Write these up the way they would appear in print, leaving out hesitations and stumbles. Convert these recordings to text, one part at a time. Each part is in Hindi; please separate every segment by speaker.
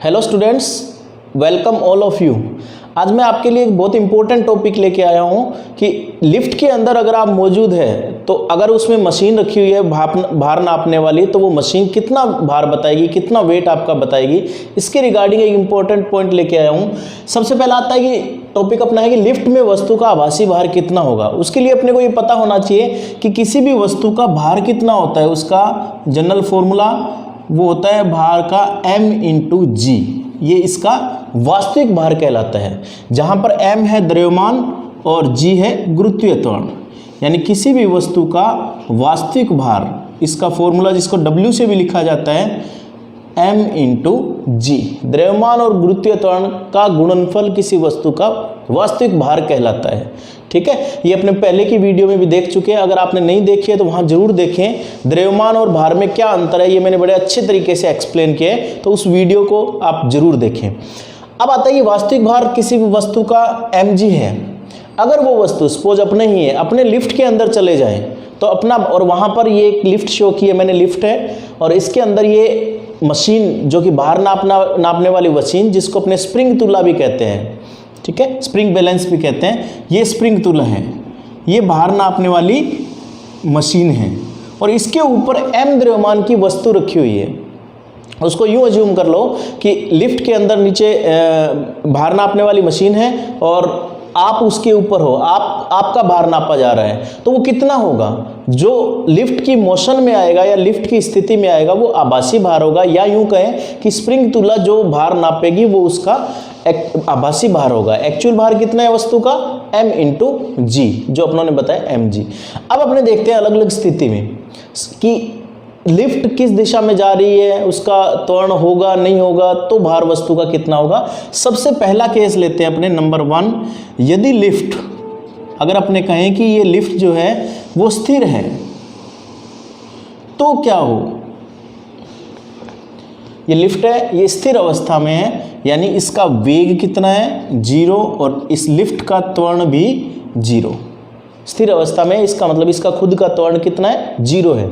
Speaker 1: Hello students, welcome all of you. आज मैं आपके लिए एक बहुत इंपॉर्टेंट टॉपिक लेके आया हूँ कि लिफ्ट के अंदर अगर आप मौजूद है तो अगर उसमें मशीन रखी हुई है भार नापने वाली, तो वो मशीन कितना भार बताएगी, कितना वेट आपका बताएगी, इसके रिगार्डिंग एक इंपॉर्टेंट पॉइंट लेके आया हूँ। सबसे पहला आता है कि टॉपिक अपना है कि लिफ्ट में वस्तु का आभासी भार कितना होगा। उसके लिए अपने को ये पता होना चाहिए कि किसी भी वस्तु का भार कितना होता है। उसका जनरल फॉर्मूला वो होता है भार का m/g। ये इसका वास्तविक भार कहलाता है, जहां पर m है द्रव्यमान और g है गुरुत्वीय त्वरण। यानी किसी भी वस्तु का वास्तविक भार, इसका फॉर्मूला जिसको w से भी लिखा जाता है m/g, द्रव्यमान और गुरुत्वीय त्वरण का गुणनफल किसी वस्तु का वास्तविक भार कहलाता है। ठीक है, ये अपने पहले की वीडियो में भी देख चुके हैं। अगर आपने नहीं देखी है तो वहाँ जरूर देखें। द्रव्यमान और भार में क्या अंतर है ये मैंने बड़े अच्छे तरीके से एक्सप्लेन किया है, तो उस वीडियो को आप जरूर देखें। अब आता है कि वास्तविक भार किसी भी वस्तु का mg है। अगर वो वस्तु सपोज अपने ही है, अपने लिफ्ट के अंदर चले जाए तो अपना, और वहाँ पर ये एक लिफ्ट शो की है मैंने, लिफ्ट है और इसके अंदर ये मशीन जो कि भार नापने वाली मशीन, जिसको अपने स्प्रिंग तुला भी कहते हैं, ठीक है, स्प्रिंग बैलेंस भी कहते हैं, ये स्प्रिंग तुला है, ये भार नापने वाली मशीन है और इसके ऊपर m द्रव्यमान की वस्तु रखी हुई है। उसको यूं अज्यूम कर लो कि लिफ्ट के अंदर नीचे भार नापने वाली मशीन है और आप उसके ऊपर हो, आपका भार नापा जा रहा है, तो वो कितना होगा? जो लिफ्ट की मोशन में आएगा या लिफ्ट की स्थिति में आएगा वो आभासी भार होगा, या यूं कहें कि स्प्रिंग तुला जो भार नापेगी वो उसका आभासी भार होगा। एक्चुअल भार कितना है वस्तु का? m/g, जो अपनों ने बताया mg। अब अपने देखते हैं अलग अलग स्थिति में कि लिफ्ट किस दिशा में जा रही है, उसका त्वरण होगा नहीं होगा, तो भार वस्तु का कितना होगा। सबसे पहला केस लेते हैं अपने नंबर 1। यदि लिफ्ट, अगर अपने कहें कि ये लिफ्ट जो है वो स्थिर है, तो क्या हो? ये लिफ्ट है, ये स्थिर अवस्था में है, यानी इसका वेग कितना है? 0, और इस लिफ्ट का त्वरण भी 0। स्थिर अवस्था में इसका मतलब इसका खुद का त्वरण कितना है? 0 है।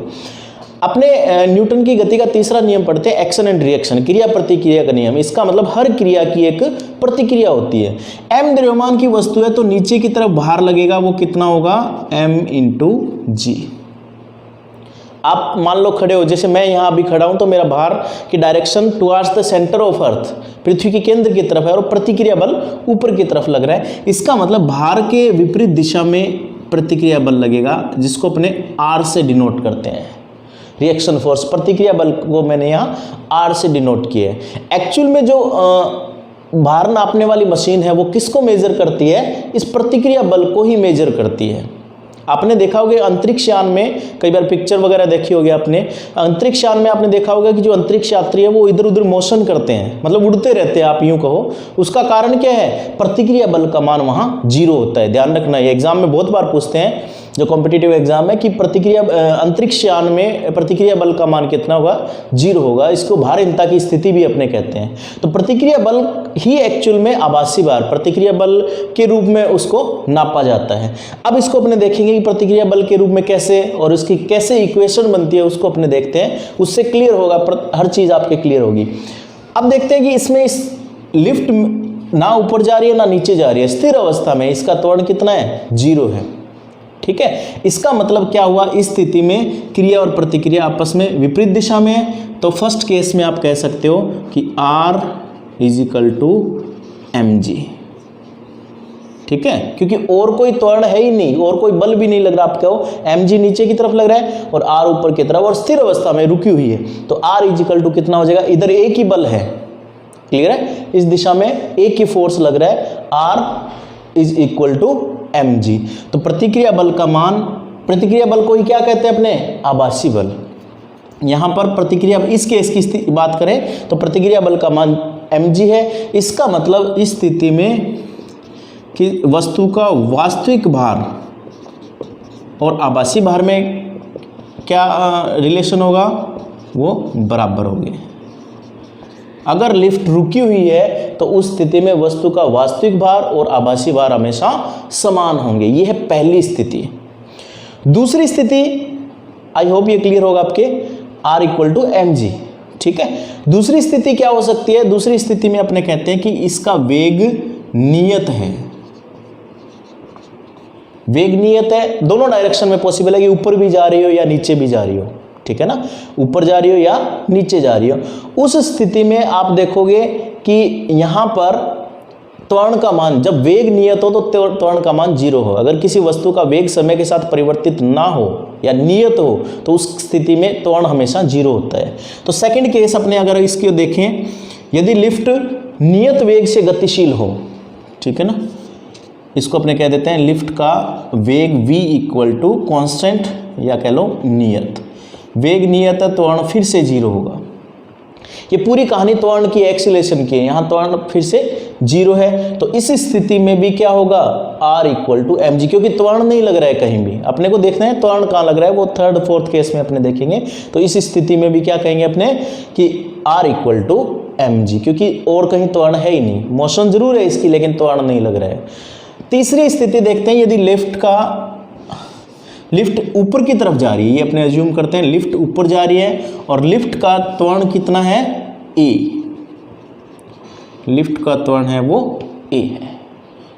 Speaker 1: अपने न्यूटन की गति का तीसरा नियम पढ़ते हैं, एक्शन एंड रिएक्शन, क्रिया प्रतिक्रिया का नियम। इसका मतलब हर क्रिया की एक प्रतिक्रिया होती है। m द्रव्यमान की वस्तु है तो नीचे की तरफ भार लगेगा, वो कितना होगा? m/g। आप मान लो खड़े हो, जैसे मैं यहाँ अभी खड़ा हूँ, तो मेरा भार की direction towards the centre of earth, पृथ्वी के केंद्र की तरफ है और प्रतिक्रिया बल ऊपर की तरफ लग रहा है। इसका मतलब भार के विपरीत दिशा में प्रतिक्रिया बल लगेगा, जिसको अपने r से डिनोट करते हैं। रिएक्शन फोर्स, प्रतिक्रिया बल को मैंने यहाँ r से डिनोट किया है। एक्चुअल में जो भार नापने वाली मशीन है वो किसको मेजर करती है? इस प्रतिक्रिया बल को ही मेजर करती है। आपने देखा होगा अंतरिक्ष यान में, कई बार पिक्चर वगैरह देखी होगी आपने, अंतरिक्ष यान में आपने देखा होगा कि जो अंतरिक्ष यात्री है वो इधर उधर मोशन करते हैं, मतलब उड़ते रहते हैं, आप यूं कहो। उसका कारण क्या है? प्रतिक्रिया बल का मान वहाँ 0 होता है। ध्यान रखना, ये एग्जाम में बहुत बार पूछते हैं, जो कॉम्पिटिटिव एग्जाम है, कि प्रतिक्रिया अंतरिक्ष यान में प्रतिक्रिया बल का मान कितना होगा? 0 होगा। इसको भारहीनता की स्थिति भी अपने कहते हैं। तो प्रतिक्रिया बल ही एक्चुअल में आभासी भार, प्रतिक्रिया बल के रूप में उसको नापा जाता है। अब इसको अपने देखेंगे कि प्रतिक्रिया बल के रूप में कैसे, और उसकी कैसे इक्वेशन बनती है, उसको अपने देखते हैं। उससे क्लियर होगा, हर चीज आपके क्लियर होगी। अब देखते हैं कि इसमें इस लिफ्ट ना ऊपर जा रही है ना नीचे जा रही है, स्थिर अवस्था में, इसका त्वरण कितना है? 0 है। ठीक है, इसका मतलब क्या हुआ? इस स्थिति में क्रिया और प्रतिक्रिया आपस में विपरीत दिशा में है। तो फर्स्ट केस में आप कह सकते हो कि r = mg। ठीक है, क्योंकि और कोई त्वरण है ही नहीं और कोई बल भी नहीं लग रहा। आप कहो mg नीचे की तरफ लग रहा है और r ऊपर की तरफ, और स्थिर अवस्था में रुकी हुई है, तो r कितना हो जाएगा? इधर एक ही बल है, क्लियर है, इस दिशा में एक ही फोर्स लग रहा है, r mg। तो प्रतिक्रिया बल का मान, प्रतिक्रिया बल को ही क्या कहते हैं अपने? आभासी बल। यहां पर प्रतिक्रिया, इस केस की बात करें तो प्रतिक्रिया बल का मान mg है। इसका मतलब इस स्थिति में कि वस्तु का वास्तविक भार और आभासी भार में क्या रिलेशन होगा? वो बराबर होंगे। अगर लिफ्ट रुकी हुई है तो उस स्थिति में वस्तु का वास्तविक भार और आभासी भार हमेशा समान होंगे। यह है पहली स्थिति। दूसरी स्थिति, आई होप ये क्लियर होगा आपके, r = mg। ठीक है। दूसरी स्थिति क्या हो सकती है, दूसरी स्थिति में अपने कहते हैं कि इसका वेग नियत है, वेग नियत है, दोनों डायरेक्शन में पॉसिबल है कि ऊपर भी जा रही हो या नीचे भी जा रही हो, ठीक है ना, ऊपर जा रही हो या नीचे जा रही हो। उस स्थिति में आप देखोगे कि यहां पर त्वरण का मान, जब वेग नियत हो तो त्वरण का मान 0 हो। अगर किसी वस्तु का वेग समय के साथ परिवर्तित ना हो या नियत हो तो उस स्थिति में त्वरण हमेशा 0 होता है। तो सेकंड केस अपने अगर इसको देखें, यदि लिफ्ट नियत वेग से गतिशील हो, ठीक है ना, इसको अपने कह देते हैं लिफ्ट का वेग v इक्वल टू कॉन्स्टेंट या कह लो नियत, वेग नियत है, त्वरण फिर से 0 होगा। ये पूरी कहानी त्वरण की एक्सीलरेशन की है, यहाँ त्वरण फिर से 0 है। तो इस स्थिति में भी क्या होगा, r equal to m g, क्योंकि त्वरण नहीं लग रहा है कहीं भी, अपने को देखना है त्वरण कहाँ लग रहा है, वो थर्ड फोर्थ केस में अपने देखेंगे। तो इस स्थिति में भी क्या कहेंगे अपने कि r equal to m g, क्योंकि और कहीं त्वरण है ही नहीं, मोशन जरूर है इसकी लेकिन त्वरण नहीं लग रहा है। तीसरी स्थिति देखते हैं, यदि लिफ्ट ऊपर की तरफ जा रही है, ये अपने अज्यूम करते हैं लिफ्ट ऊपर जा रही है और लिफ्ट का त्वरण कितना है, a, लिफ्ट का त्वरण है वो a है।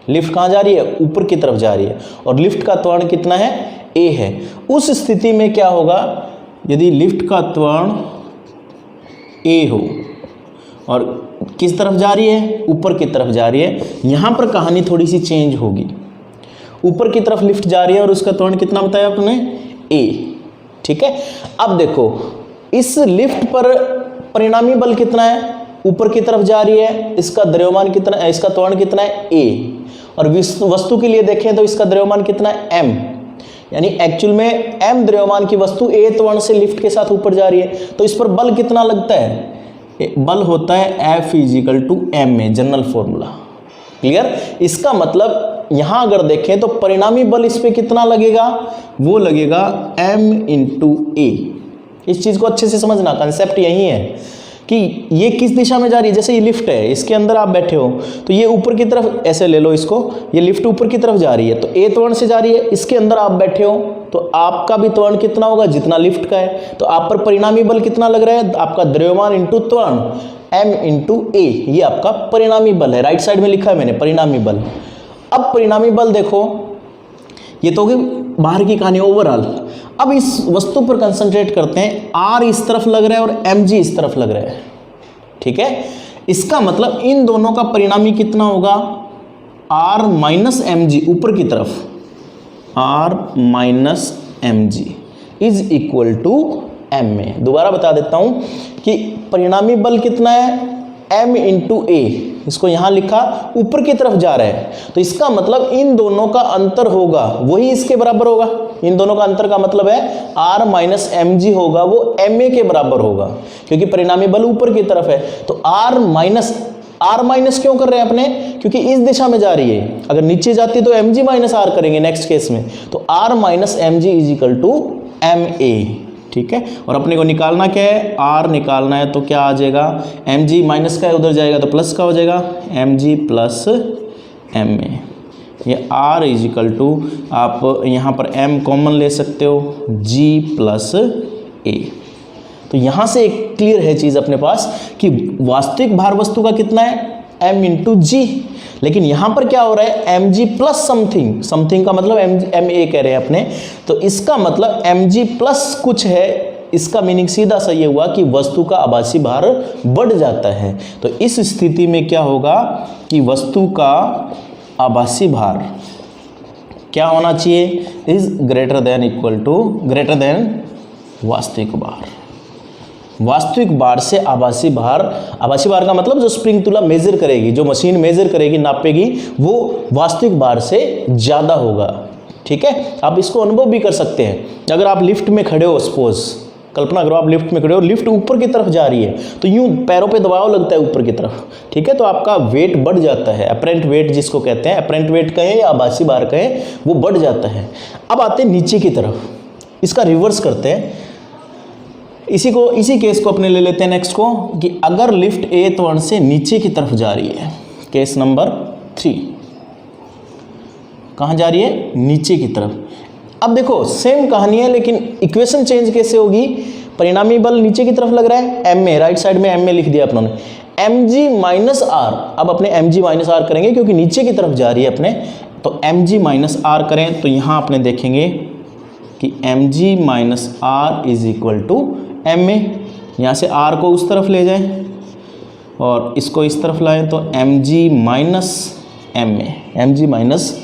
Speaker 1: लिफ्ट कहाँ जा रही है, ऊपर की तरफ जा रही है और लिफ्ट का त्वरण कितना है, a है। उस स्थिति में क्या होगा, यदि लिफ्ट का त्वरण a हो और किस तरफ जा रही है, ऊपर की तरफ जा रही है, यहाँ पर कहानी थोड़ी सी चेंज होगी। ऊपर की तरफ लिफ्ट जा रही है और उसका त्वरण कितना बताया आपने, a, ठीक है। अब देखो इस लिफ्ट पर परिणामी बल कितना है, ऊपर की तरफ जा रही है, इसका द्रव्यमान कितना है, इसका त्वरण कितना है, a, और वस्तु के लिए देखें तो इसका द्रव्यमान कितना है, m, यानी एक्चुअल में m द्रव्यमान की वस्तु a त्वरण से लिफ्ट के साथ ऊपर जा रही है। तो इस पर बल कितना लगता है, बल होता है F equal to m a, general formula, clear. इसका मतलब यहां अगर देखें तो परिणामी बल इस पे कितना लगेगा, वो लगेगा m इंटू ए। इस चीज को अच्छे से समझना, कंसेप्ट यही है कि ये किस दिशा में जा रही है। जैसे ये लिफ्ट है, इसके अंदर आप बैठे हो तो ये ऊपर की तरफ, ऐसे ले लो इसको, ये लिफ्ट ऊपर की तरफ जा रही है तो a त्वरण से जा रही है, इसके अंदर आप बैठे हो तो आपका भी त्वरण कितना होगा, जितना लिफ्ट का है। तो आप पर परिणामी बल कितना लग रहा है, आपका द्रव्यमान इंटू त्वरण m इंटू a, ये आपका परिणामी बल है। राइट साइड में लिखा है मैंने परिणामी बल। अब परिणामी बल देखो, ये तो होगी बाहर की कहानी ओवरऑल। अब इस वस्तु पर कंसंट्रेट करते हैं, r इस तरफ लग रहा है और mg इस तरफ लग रहा है, ठीक है। इसका मतलब इन दोनों का परिणामी कितना होगा, r माइनस एम जी, ऊपर की तरफ r minus m g is equal to m a. दोबारा बता देता हूं कि परिणामी बल कितना है, m इंटू ए, इसको यहां लिखा, ऊपर की तरफ जा रहा है तो इसका मतलब इन दोनों का अंतर होगा वही इसके बराबर होगा। इन दोनों का अंतर का मतलब है r माइनस एम जी होगा, वो ma के बराबर होगा क्योंकि परिणामी बल ऊपर की तरफ है। तो r माइनस क्यों कर रहे हैं अपने, क्योंकि इस दिशा में जा रही है, अगर नीचे जाती तो mg माइनस r करेंगे नेक्स्ट केस में। तो r minus m g is equal to m a, ठीक है। और अपने को निकालना क्या है, r निकालना है तो क्या आ जाएगा, mg माइनस का है उधर जाएगा तो प्लस का हो जाएगा, mg प्लस ma। ये r इज इक्वल टू, आप यहाँ पर m कॉमन ले सकते हो, g प्लस a। तो यहाँ से एक क्लियर है चीज़ अपने पास कि वास्तविक भार वस्तु का कितना है, m इंटू जी, लेकिन यहाँ पर क्या हो रहा है, mg प्लस समथिंग, समथिंग का मतलब ma कह रहे हैं अपने, तो इसका मतलब mg प्लस कुछ है। इसका मीनिंग सीधा सा ये हुआ कि वस्तु का आभासी भार बढ़ जाता है। तो इस स्थिति में क्या होगा कि वस्तु का आभासी भार क्या होना चाहिए, is greater than equal to, greater than वास्तविक भार। वास्तविक भार से आभासी भार, आभासी भार का मतलब जो स्प्रिंग तुला मेजर करेगी, जो मशीन मेजर करेगी, नापेगी, वो वास्तविक भार से ज़्यादा होगा, ठीक है। आप इसको अनुभव भी कर सकते हैं। अगर आप लिफ्ट में खड़े हो, सपोज कल्पना करो आप लिफ्ट में खड़े हो, लिफ्ट ऊपर की तरफ जा रही है तो यूं पैरों पे दबाव लगता है ऊपर की तरफ, ठीक है, तो आपका वेट बढ़ जाता है, अपरेंट वेट जिसको कहते हैं, अपरेंट वेट कहें या आभासी भार कहें, वो बढ़ जाता है। अब आते हैं नीचे की तरफ, इसका रिवर्स करते हैं, इसी केस को अपने ले लेते हैं नेक्स्ट को, कि अगर लिफ्ट ए त्वरण से नीचे की तरफ जा रही है, केस नंबर 3, कहाँ जा रही है, नीचे की तरफ। अब देखो सेम कहानी है लेकिन इक्वेशन चेंज कैसे होगी, परिणामी बल नीचे की तरफ लग रहा है एम में, राइट साइड में एम में लिख दिया अपनों ने, mg माइनस आर। अब अपने mg माइनस आर करेंगे क्योंकि नीचे की तरफ जा रही है अपने, तो mg माइनस आर करें तो यहाँ अपने देखेंगे कि mg minus r is equal to m a. यहाँ से r को उस तरफ ले जाएं और इसको इस तरफ लाएं तो mg minus M A, mg minus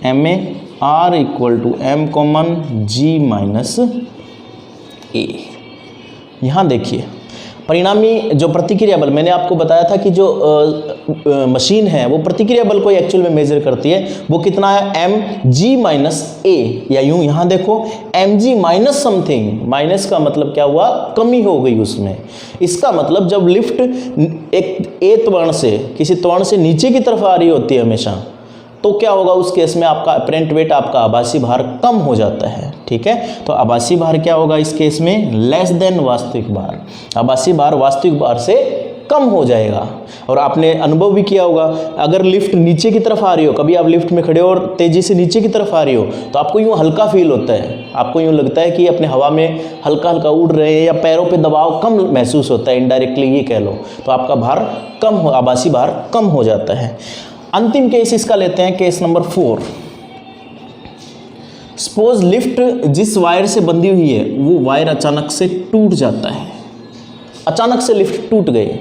Speaker 1: M A, R equal to M common g minus A. यहाँ देखिए परिणामी जो प्रतिक्रिया बल, मैंने आपको बताया था कि जो मशीन है वो प्रतिक्रिया बल को एक्चुअल में मेजर करती है, वो कितना है mg माइनस ए, या यूं यहाँ देखो mg माइनस समथिंग, माइनस का मतलब क्या हुआ, कमी हो गई उसमें। इसका मतलब जब लिफ्ट एक ए त्वरण से किसी त्वरण से नीचे की तरफ आ रही होती है हमेशा, तो क्या होगा उस केस में आपका अपरेंट वेट, आपका आभासी भार कम हो जाता है। ठीक है, तो आभासी भार क्या होगा इस केस में, लेस देन वास्तविक भार। आभासी भार वास्तविक भार से कम हो जाएगा। और आपने अनुभव भी किया होगा, अगर लिफ्ट नीचे की तरफ आ रही हो, कभी आप लिफ्ट में खड़े हो और तेजी से नीचे की तरफ आ रही हो, तो आपको यूँ हल्का फील होता है, आपको यूँ लगता है कि अपने हवा में हल्का हल्का उड़ रहे हैं, या पैरों पे दबाव कम महसूस होता है, इनडायरेक्टली ये कह लो, तो आपका भार कम हो, आभासी भार कम हो जाता है। अंतिम केस इसका लेते हैं, केस नंबर 4। सपोज लिफ्ट जिस वायर से बंधी हुई है वो वायर अचानक से टूट जाता है, अचानक से लिफ्ट टूट गई।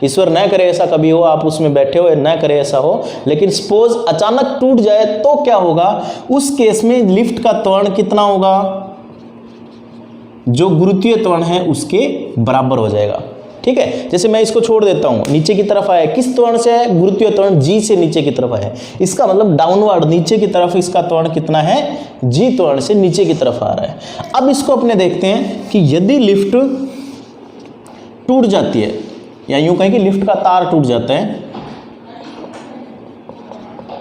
Speaker 1: ईश्वर न करे ऐसा कभी हो, आप उसमें बैठे हो, न करे ऐसा हो, लेकिन सपोज अचानक टूट जाए तो क्या होगा, उस केस में लिफ्ट का त्वरण कितना होगा, जो गुरुत्वीय त्वरण है उसके बराबर हो जाएगा। ठीक है, जैसे मैं इसको छोड़ देता हूँ, नीचे की तरफ आया, किस त्वरण से है, गुरुत्वीय त्वरण g से नीचे की तरफ आया, इसका मतलब डाउनवर्ड नीचे की तरफ इसका त्वरण कितना है, g त्वरण से नीचे की तरफ आ रहा है। अब इसको अपने देखते हैं कि यदि लिफ्ट टूट जाती है, या यूं कहें कि लिफ्ट का तार टूट जाता है,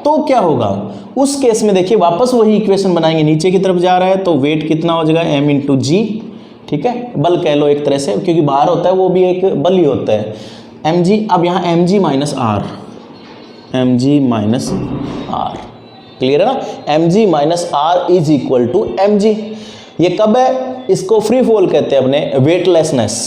Speaker 1: तो क्या होगा उस केस में। देखिए वापस वही इक्वेशन बनाएंगे, नीचे की तरफ जा रहा है तो वेट कितना हो जाएगा, m इंटू जी, ठीक है, बल कह लो एक तरह से, क्योंकि बाहर होता है वो भी एक बल ही होता है, mg। अब यहाँ mg minus r, mg minus r, clear है ना, mg minus r is equal to mg। ये कब है, इसको फ्री फॉल कहते हैं अपने, वेटलेसनेस।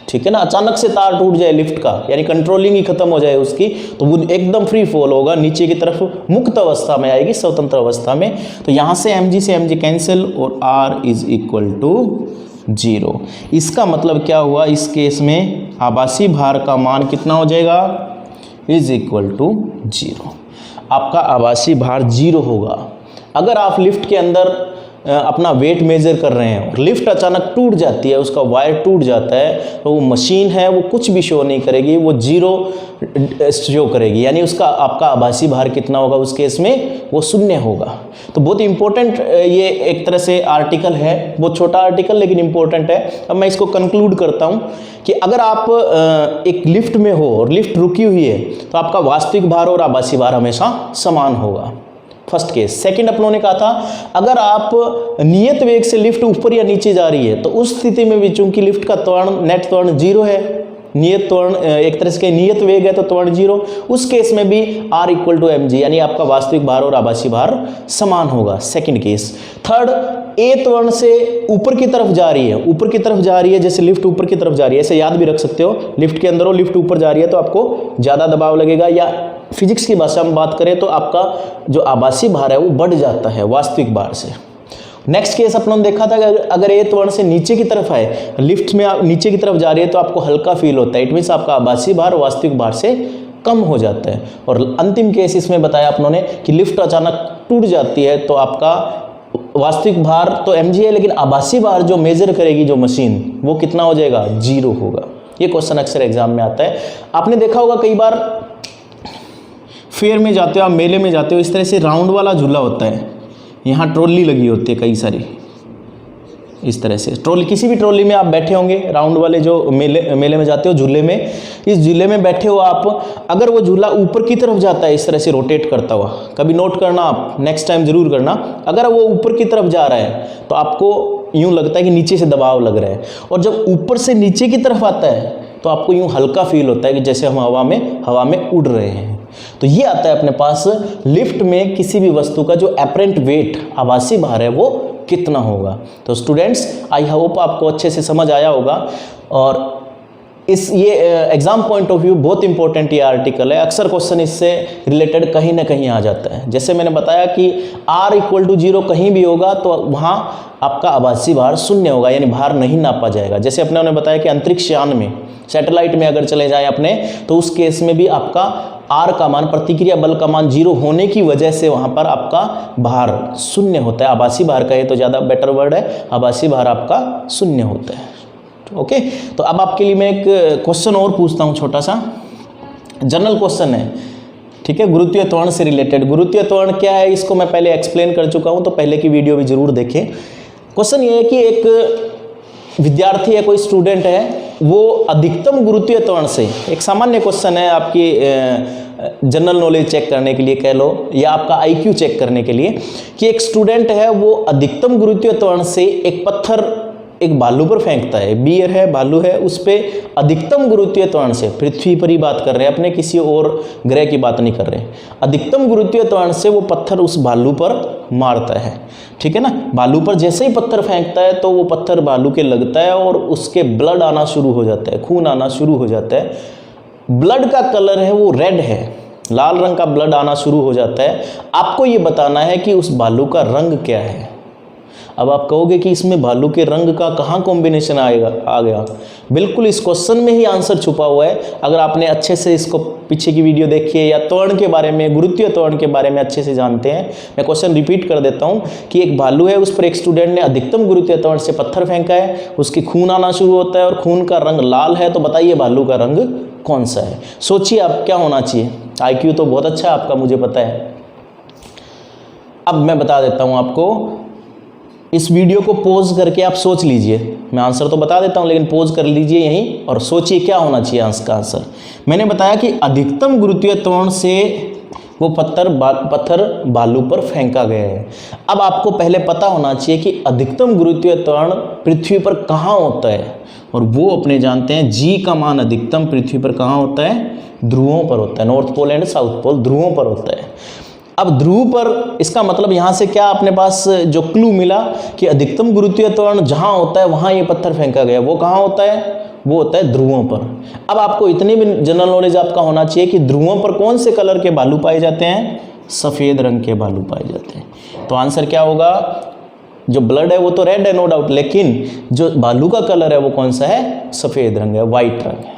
Speaker 1: ठीक है ना, अचानक से तार टूट जाए लिफ्ट का, यानी कंट्रोलिंग ही खत्म हो जाए उसकी, तो वो एकदम फ्री फॉल होगा, नीचे की तरफ मुक्त अवस्था में आएगी, स्वतंत्र अवस्था में। तो यहाँ से mg कैंसिल और r इज इक्वल टू 0। इसका मतलब क्या हुआ, इस केस में आभासी भार का मान कितना हो जाएगा, इज इक्वल टू 0। आपका आभासी भार 0 होगा। अगर आप लिफ्ट के अंदर अपना वेट मेजर कर रहे हैं और लिफ्ट अचानक टूट जाती है, उसका वायर टूट जाता है, तो वो मशीन है वो कुछ भी शो नहीं करेगी, वो 0 शो करेगी, यानी उसका आपका आभासी भार कितना होगा उस केस में, वो 0 होगा। तो बहुत इंपॉर्टेंट ये एक तरह से आर्टिकल है, बहुत छोटा आर्टिकल लेकिन इंपॉर्टेंट है। अब मैं इसको कंक्लूड करता हूँ कि अगर आप एक लिफ्ट में हो और लिफ्ट रुकी हुई है, तो आपका वास्तविक भार और आभासी भार हमेशा समान होगा, फर्स्ट केस। सेकंड अपनों ने कहा था, अगर आप नियत वेग से लिफ्ट ऊपर या नीचे जा रही है, तो उस स्थिति में भी चूंकि लिफ्ट का त्वरण, नेट त्वरण 0 है, नियत त्वरण एक तरह से नियत वेग है तो त्वरण 0, उस केस में भी r इक्वल टू mg, यानी आपका वास्तविक भार और आभासी भार समान होगा, सेकंड केस। थर्ड, a त्वरण से ऊपर की तरफ जा रही है, ऊपर की तरफ जा रही है, जैसे लिफ्ट ऊपर की तरफ जा रही है, ऐसे याद भी रख सकते हो, लिफ्ट के अंदर हो, लिफ्ट ऊपर जा रही है तो आपको ज़्यादा दबाव लगेगा, या फिजिक्स की भाषा में बात करें तो आपका जो आभासी भार है वो बढ़ जाता है वास्तविक भार से। नेक्स्ट केस अपनों ने देखा था कि अगर ए त्वरण से नीचे की तरफ आए, लिफ्ट में आप नीचे की तरफ जा रही है तो आपको हल्का फील होता है, इट मीन्स आपका आभासी भार वास्तविक भार से कम हो जाता है। और अंतिम केस इसमें बताया अपनों ने कि लिफ्ट अचानक टूट जाती है तो आपका वास्तविक भार तो mg है, लेकिन आभासी भार जो मेजर करेगी जो मशीन, वो कितना हो जाएगा, 0 होगा। ये क्वेश्चन अक्सर एग्जाम में आता है। आपने देखा होगा कई बार फेयर में जाते हो, आप मेले में जाते हो, इस तरह से राउंड वाला झूला होता है, यहाँ ट्रॉली लगी होती है कई सारी, इस तरह से ट्रॉली, किसी भी ट्रॉली में आप बैठे होंगे, राउंड वाले जो मेले में जाते हो झूले में, इस झूले में बैठे हो आप, अगर वो झूला ऊपर की तरफ जाता है इस तरह से रोटेट करता हुआ, कभी नोट करना आप, नेक्स्ट टाइम जरूर करना, अगर वो ऊपर की तरफ जा रहा है तो आपको यूँ लगता है कि नीचे से दबाव लग रहा है, और जब ऊपर से नीचे की तरफ आता है तो आपको यूँ हल्का फील होता है कि जैसे हम हवा में उड़ रहे हैं। तो ये आता है अपने पास लिफ्ट में किसी भी वस्तु का जो एपरेंट वेट, आभासी भार है, वो कितना होगा। तो स्टूडेंट्स आई होप आपको अच्छे से समझ आया होगा। और इस ये एग्जाम पॉइंट ऑफ व्यू बहुत इंपॉर्टेंट ये आर्टिकल है, अक्सर क्वेश्चन इससे रिलेटेड कहीं ना कहीं आ जाता है। जैसे मैंने बताया कि r = 0 कहीं भी होगा तो वहाँ आपका आभासी भार शून्य होगा, यानी भार नहीं नापा जाएगा। जैसे अपने उन्होंने बताया कि अंतरिक्ष यान में, सैटेलाइट में अगर चले जाएं अपने, तो उस केस में भी आपका r का मान, प्रतिक्रिया बल का मान 0 होने की वजह से वहाँ पर आपका भार शून्य होता है। आभासी भार कहे तो ज़्यादा बेटर वर्ड है, आभासी भार आपका शून्य होता है। ओके, तो अब आपके लिए मैं एक क्वेश्चन और पूछता हूँ, छोटा सा जनरल क्वेश्चन है, ठीक है, गुरुत्वीय त्वरण से रिलेटेड। गुरुत्वीय त्वरण क्या है इसको मैं पहले एक्सप्लेन कर चुका हूँ, तो पहले की वीडियो भी जरूर देखें। क्वेश्चन ये है कि एक विद्यार्थी है, कोई स्टूडेंट है, वो अधिकतम गुरुत्वीय त्वरण से, एक सामान्य क्वेश्चन है आपकी जनरल नॉलेज चेक करने के लिए कह लो, या आपका IQ चेक करने के लिए, कि एक स्टूडेंट है वो अधिकतम गुरुत्वीय त्वरण से एक पत्थर एक भालू पर फेंकता है, बियर है, भालू है, उस पर अधिकतम गुरुत्वीय त्वरण से, पृथ्वी पर ही बात कर रहे हैं अपने, किसी और ग्रह की बात नहीं कर रहे, अधिकतम गुरुत्वीय त्वरण से वो पत्थर उस भालू पर मारता है, ठीक है ना। भालू पर जैसे ही पत्थर फेंकता है तो वो पत्थर भालू के लगता है और उसके ब्लड आना शुरू हो जाता है, खून आना शुरू हो जाता है। ब्लड का कलर है वो रेड है, लाल रंग का ब्लड आना शुरू हो जाता है। आपको ये बताना है कि उस भालू का रंग क्या है। अब आप कहोगे कि इसमें भालू के रंग का कहाँ कॉम्बिनेशन आ गया। बिल्कुल इस क्वेश्चन में ही आंसर छुपा हुआ है। अगर आपने अच्छे से इसको पीछे की वीडियो देखी है या त्वरण के बारे में, गुरुत्वीय त्वरण के बारे में अच्छे से जानते हैं, मैं क्वेश्चन रिपीट कर देता हूँ कि एक भालू है, उस पर एक स्टूडेंट ने अधिकतम गुरुत्वीय त्वरण से पत्थर फेंका है, उसकी खून आना शुरू होता है और खून का रंग लाल है। तो बताइए भालू का रंग कौन सा है। सोचिए आप क्या होना चाहिए। IQ तो बहुत अच्छा है आपका, मुझे पता है। अब मैं बता देता हूँ आपको, इस वीडियो को पॉज करके आप सोच लीजिए, मैं आंसर तो बता देता हूं लेकिन पॉज कर लीजिए यहीं और सोचिए क्या होना चाहिए इसका आंसर। मैंने बताया कि अधिकतम गुरुत्वीय त्वरण से वो पत्थर भालू पर फेंका गया है। अब आपको पहले पता होना चाहिए कि अधिकतम गुरुत्वीय त्वरण पृथ्वी पर कहाँ होता है, और वो अपने जानते हैं G का मान अधिकतम पृथ्वी पर कहाँ होता है, ध्रुवों पर होता है। North pole and south pole ध्रुवों पर होता है। अब ध्रुव पर, इसका मतलब यहाँ से क्या अपने पास जो क्लू मिला कि अधिकतम गुरुत्वीय त्वरण जहाँ होता है वहाँ ये पत्थर फेंका गया, वो कहाँ होता है, वो होता है ध्रुवों पर। अब आपको इतनी भी जनरल नॉलेज आपका होना चाहिए कि ध्रुवों पर कौन से कलर के भालू पाए जाते हैं, सफ़ेद रंग के भालू पाए जाते हैं। तो आंसर क्या होगा, जो ब्लड है वो तो रेड है नो डाउट, लेकिन जो भालू का कलर है वो कौन सा है, सफ़ेद रंग है, वाइट रंग है।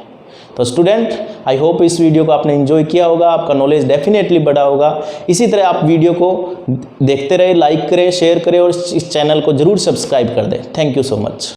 Speaker 1: तो स्टूडेंट आई होप इस वीडियो को आपने एंजॉय किया होगा, आपका नॉलेज डेफिनेटली बढ़ा होगा। इसी तरह आप वीडियो को देखते रहे, लाइक करें, शेयर करें और इस चैनल को जरूर सब्सक्राइब कर दें। Thank you so much.